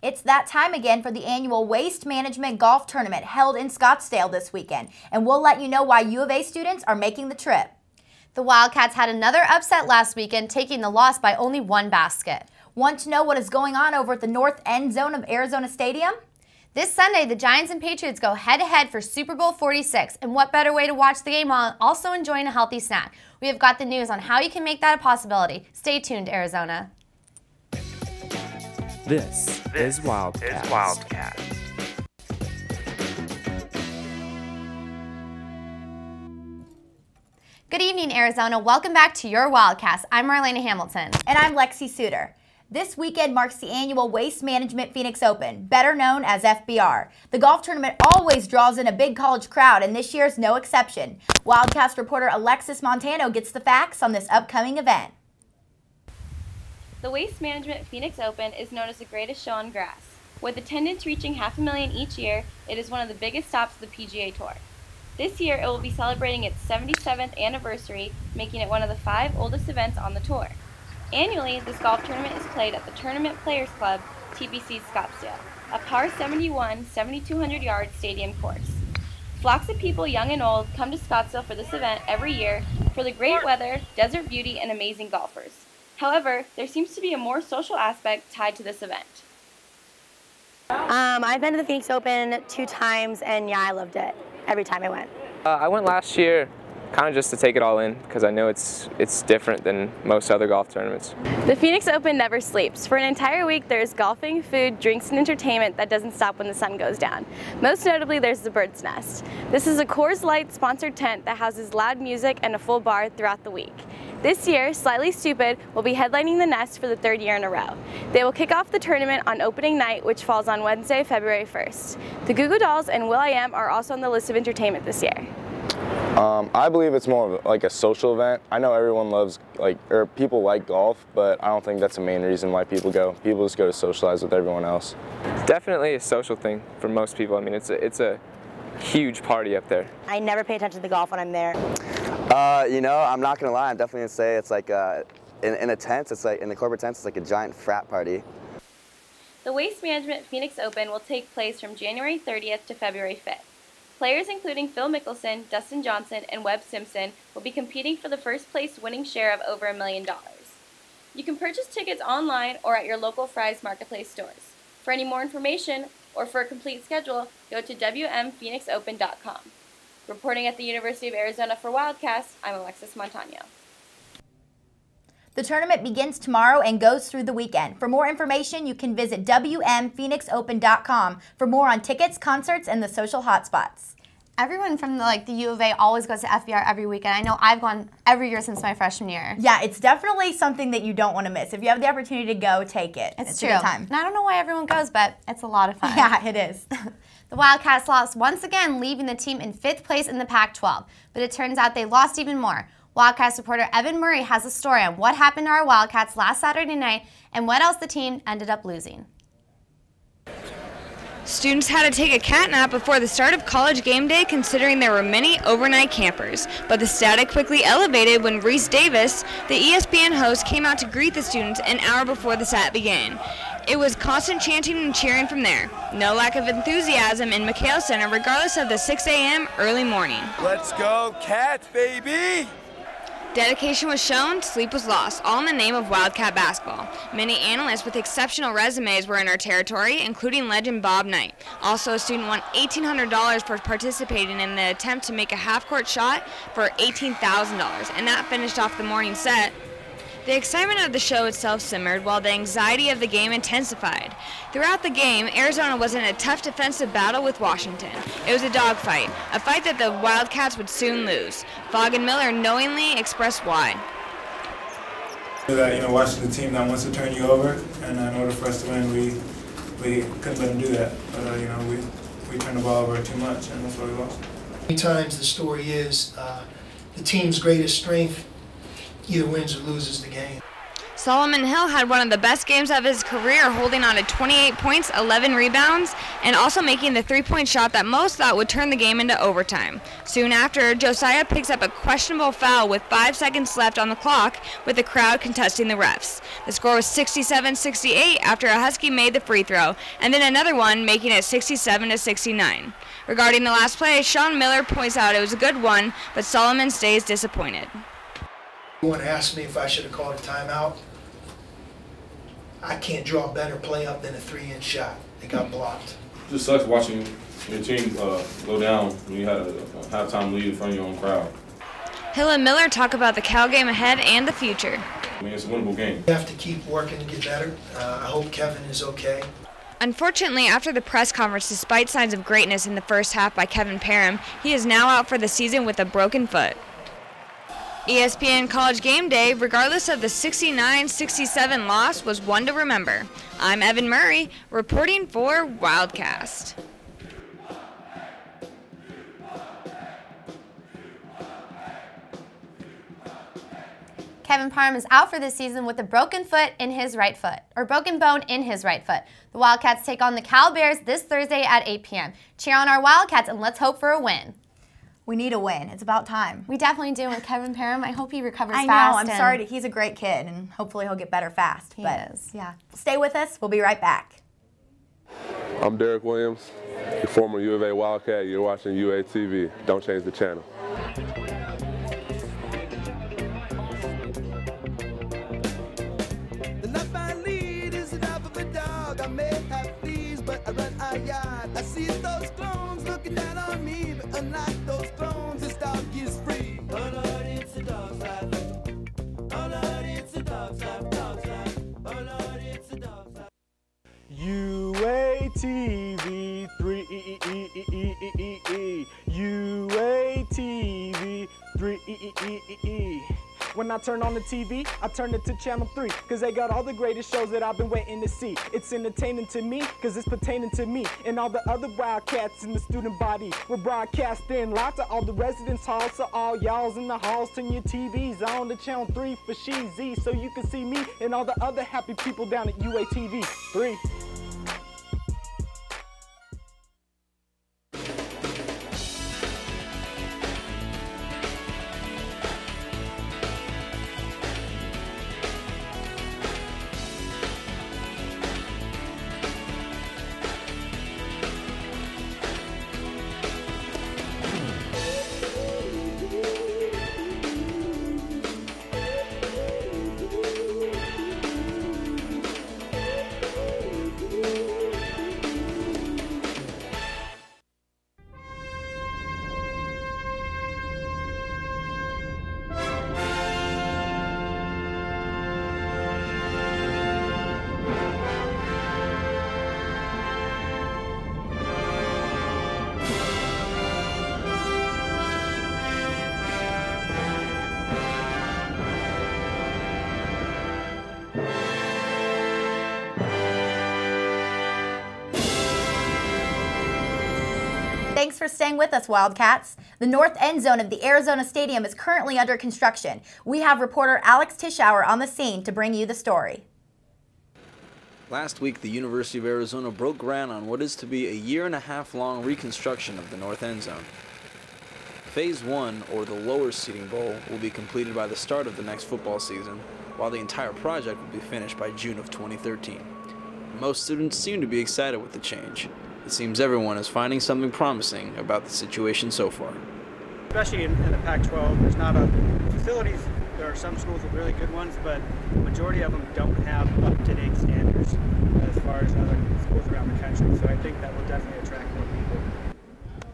It's that time again for the annual Waste Management Golf Tournament held in Scottsdale this weekend, and we'll let you know why U of A students are making the trip. The Wildcats had another upset last weekend, taking the loss by only one basket. Want to know what is going on over at the north end zone of Arizona Stadium? This Sunday, the Giants and Patriots go head-to-head for Super Bowl 46, and what better way to watch the game while also enjoying a healthy snack? We have got the news on how you can make that a possibility. Stay tuned, Arizona. This is Wildcast. Good evening, Arizona. Welcome back to your Wildcast. I'm Marlena Hamilton. And I'm Lexi Suter. This weekend marks the annual Waste Management Phoenix Open, better known as FBR. The golf tournament always draws in a big college crowd, and this year's no exception. Wildcast reporter Alexis Montano gets the facts on this upcoming event. The Waste Management Phoenix Open is known as the greatest show on grass. With attendance reaching 500,000 each year, it is one of the biggest stops of the PGA Tour. This year, it will be celebrating its 77th anniversary, making it one of the 5 oldest events on the tour. Annually, this golf tournament is played at the Tournament Players Club, TPC Scottsdale, a par 71, 7,200-yard stadium course. Flocks of people, young and old, come to Scottsdale for this event every year for the great weather, desert beauty, and amazing golfers. However, there seems to be a more social aspect tied to this event. I've been to the Phoenix Open 2 times, and yeah, I loved it every time I went. I went last year kind of just to take it all in because I know it's different than most other golf tournaments. The Phoenix Open never sleeps. For an entire week, there's golfing, food, drinks, and entertainment that doesn't stop when the sun goes down. Most notably, there's the Bird's Nest. This is a Coors Light sponsored tent that houses loud music and a full bar throughout the week. This year, Slightly Stoopid will be headlining the Nest for the 3rd year in a row. They will kick off the tournament on opening night, which falls on Wednesday, February 1st. The Goo Goo Dolls and will.i.am are also on the list of entertainment this year. I believe it's more of like a social event. I know everyone loves, or people like golf, but I don't think that's the main reason why people go. People just go to socialize with everyone else. Definitely a social thing for most people. I mean, it's a huge party up there. I never pay attention to the golf when I'm there. You know, I'm not gonna lie. I'm definitely gonna say it's like in a tent. It's like in the corporate tents. It's like a giant frat party. The Waste Management Phoenix Open will take place from January 30th to February 5th. Players including Phil Mickelson, Dustin Johnson, and Webb Simpson will be competing for the first place winning share of over $1 million. You can purchase tickets online or at your local Fry's Marketplace stores. For any more information or for a complete schedule, go to wmphoenixopen.com. Reporting at the University of Arizona for Wildcast, I'm Alexis Montano. The tournament begins tomorrow and goes through the weekend. For more information, you can visit wmphoenixopen.com for more on tickets, concerts, and the social hotspots. Everyone from the U of A always goes to FBR every weekend. I know I've gone every year since my freshman year. Yeah, it's definitely something that you don't want to miss. If you have the opportunity to go, take it. It's true. A good time. And I don't know why everyone goes, but it's a lot of fun. Yeah, it is. The Wildcats lost once again, leaving the team in 5th place in the Pac-12. But it turns out they lost even more. Wildcats reporter Evan Murray has a story on what happened to our Wildcats last Saturday night and what else the team ended up losing. Students had to take a cat nap before the start of college game day, considering there were many overnight campers. But the static quickly elevated when Reese Davis, the ESPN host, came out to greet the students an hour before the set began. It was constant chanting and cheering from there. No lack of enthusiasm in McHale Center, regardless of the 6 a.m. early morning. Let's go Cats, baby! Dedication was shown, sleep was lost, all in the name of Wildcat basketball. Many analysts with exceptional resumes were in our territory, including legend Bob Knight. Also, a student won $1,800 for participating in the attempt to make a half-court shot for $18,000, and that finished off the morning set. The excitement of the show itself simmered while the anxiety of the game intensified. Throughout the game, Arizona was in a tough defensive battle with Washington. It was a dogfight, a fight that the Wildcats would soon lose. Fogg and Miller knowingly expressed why. That, Washington's a team that wants to turn you over, and in order for us to win, we couldn't let them do that. But we turned the ball over too much, and that's why we lost. Many times the story is the team's greatest strength either wins or loses the game. Solomon Hill had one of the best games of his career, holding on to 28 points, 11 rebounds, and also making the three-point shot that most thought would turn the game into overtime. Soon after, Josiah picks up a questionable foul with 5 seconds left on the clock, with the crowd contesting the refs. The score was 67-68 after a Husky made the free throw, and then another one, making it 67-69. Regarding the last play, Sean Miller points out it was a good one, but Solomon stays disappointed. Someone asked me if I should have called a timeout. I can't draw a better play up than a 3-inch shot. It got blocked. It just sucks watching your team go down when you had a halftime lead in front of your own crowd. Hill and Miller talk about the Cal game ahead and the future. I mean, it's a winnable game. We have to keep working to get better. I hope Kevin is okay. Unfortunately, after the press conference, despite signs of greatness in the first half by Kevin Parham, he is now out for the season with a broken foot. ESPN College Game Day, regardless of the 69-67 loss, was one to remember. I'm Evan Murray, reporting for Wildcast. Kevin Parham is out for this season with a broken foot in his right foot, or broken bone in his right foot. The Wildcats take on the Cal Bears this Thursday at 8 p.m. Cheer on our Wildcats and let's hope for a win. We need a win. It's about time. We definitely do with Kevin Parham. I hope he recovers fast. I know. I'm sorry. He's a great kid, and hopefully he'll get better fast. He is. Yeah. Stay with us. We'll be right back. I'm Derrick Williams, your former U of A Wildcat. You're watching UA TV. Don't change the channel. The life I lead is enough of a dog. I may have fleas, but I run a yard. I see those clones looking down on me, but unlike those clones, this dog is free. Oh Lord, it's a dog's life. Oh Lord, it's a dog's life, dog's life. Oh Lord, it's a dog's life. UATV 3 UATV 3 When I turn on the TV, I turn it to channel 3, cause they got all the greatest shows that I've been waiting to see. It's entertaining to me, cause it's pertaining to me and all the other Wildcats in the student body. We're broadcasting live to all the residence halls, so all y'all's in the halls, turn your TVs on to channel 3 for Sheezy, so you can see me and all the other happy people down at UATV 3. Thanks for staying with us, Wildcats. The north end zone of the Arizona Stadium is currently under construction. We have reporter Alex Tischauer on the scene to bring you the story. Last week, the University of Arizona broke ground on what is to be a year-and-a-half-long reconstruction of the north end zone. Phase 1, or the lower seating bowl, will be completed by the start of the next football season, while the entire project will be finished by June of 2013. Most students seem to be excited with the change. It seems everyone is finding something promising about the situation so far. Especially in the Pac-12, there's not a facilities. There are some schools with really good ones, but the majority of them don't have up-to-date standards as far as other schools around the country. So I think that will definitely attract more people.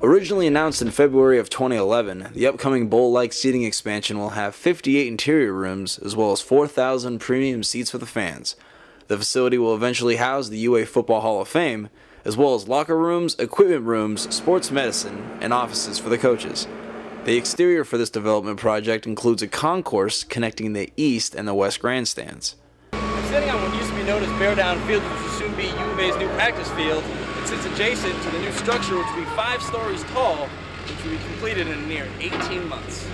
Originally announced in February of 2011, the upcoming bowl-like seating expansion will have 58 interior rooms as well as 4,000 premium seats for the fans. The facility will eventually house the UA Football Hall of Fame, as well as locker rooms, equipment rooms, sports medicine, and offices for the coaches. The exterior for this development project includes a concourse connecting the east and the west grandstands. I'm sitting on what used to be known as Bear Down Field, which will soon be U of A's new practice field. It sits adjacent to the new structure, which will be 5 stories tall, which will be completed in a near 18 months.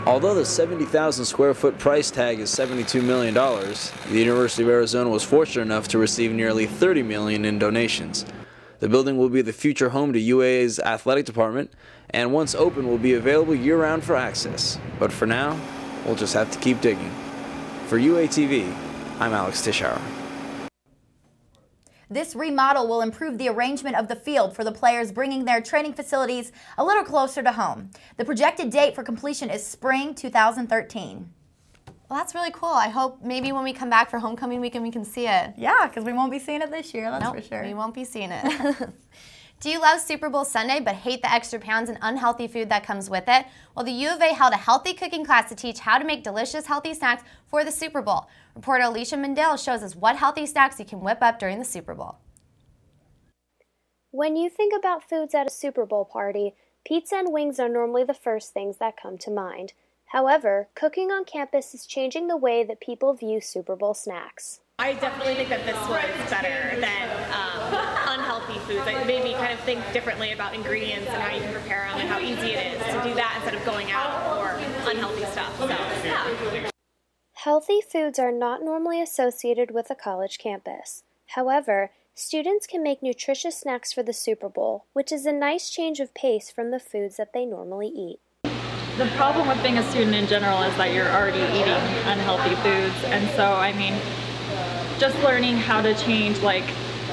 Although the 70,000 square foot price tag is $72 million, the University of Arizona was fortunate enough to receive nearly $30 million in donations. The building will be the future home to UA's athletic department, and once open will be available year-round for access. But for now, we'll just have to keep digging. For UATV, I'm Alex Tischauer. This remodel will improve the arrangement of the field for the players, bringing their training facilities a little closer to home. The projected date for completion is spring 2013. Well, that's really cool. I hope maybe when we come back for homecoming weekend we can see it. Yeah, because we won't be seeing it this year, that's for sure. We won't be seeing it. Do you love Super Bowl Sunday but hate the extra pounds and unhealthy food that comes with it? Well, the U of A held a healthy cooking class to teach how to make delicious, healthy snacks for the Super Bowl. Reporter Alicia Mandel shows us what healthy snacks you can whip up during the Super Bowl. When you think about foods at a Super Bowl party, pizza and wings are normally the first things that come to mind. However, cooking on campus is changing the way that people view Super Bowl snacks. I definitely think that this was better than unhealthy foods. It made me kind of think differently about ingredients and how you can prepare them and how easy it is to do that instead of going out for unhealthy stuff. So, yeah. Healthy foods are not normally associated with a college campus. However, students can make nutritious snacks for the Super Bowl, which is a nice change of pace from the foods that they normally eat. The problem with being a student in general is that you're already eating unhealthy foods, and so, I mean, just learning how to change like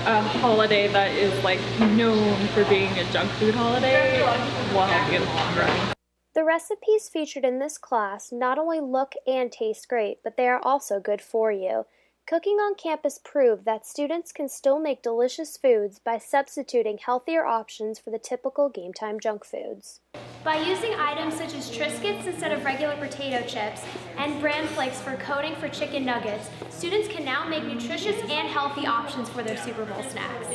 a holiday that is like known for being a junk food holiday will help you in the long run. The recipes featured in this class not only look and taste great, but they are also good for you. Cooking on campus proved that students can still make delicious foods by substituting healthier options for the typical game time junk foods. By using items such as Triscuits instead of regular potato chips and bran flakes for coating for chicken nuggets, students can now make nutritious and healthy options for their Super Bowl snacks.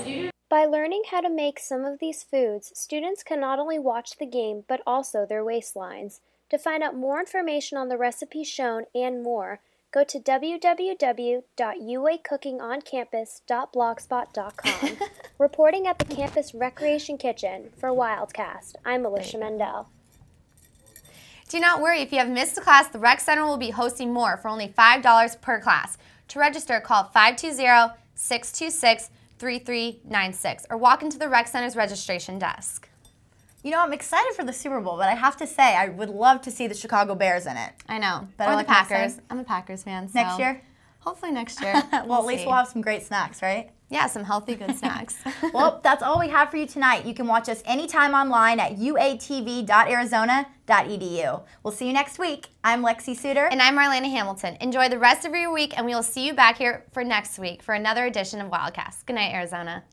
By learning how to make some of these foods, students can not only watch the game but also their waistlines. To find out more information on the recipes shown and more, go to www.uacookingoncampus.blogspot.com. Reporting at the Campus Recreation Kitchen for Wildcast, I'm Alicia Mandel. Do not worry, if you have missed a class, the Rec Center will be hosting more for only $5 per class. To register, call 520-626-3396 or walk into the Rec Center's registration desk. You know, I'm excited for the Super Bowl, but I have to say, I would love to see the Chicago Bears in it. I know. Better or like the Packers. I'm a Packers fan. So next year? Hopefully next year. Well, at least we'll have some great snacks, right? Yeah, some healthy, good snacks. Well, that's all we have for you tonight. You can watch us anytime online at uatv.arizona.edu. We'll see you next week. I'm Lexi Suter. And I'm Marlena Hamilton. Enjoy the rest of your week, and we will see you back here for next week for another edition of Wildcast. Good night, Arizona.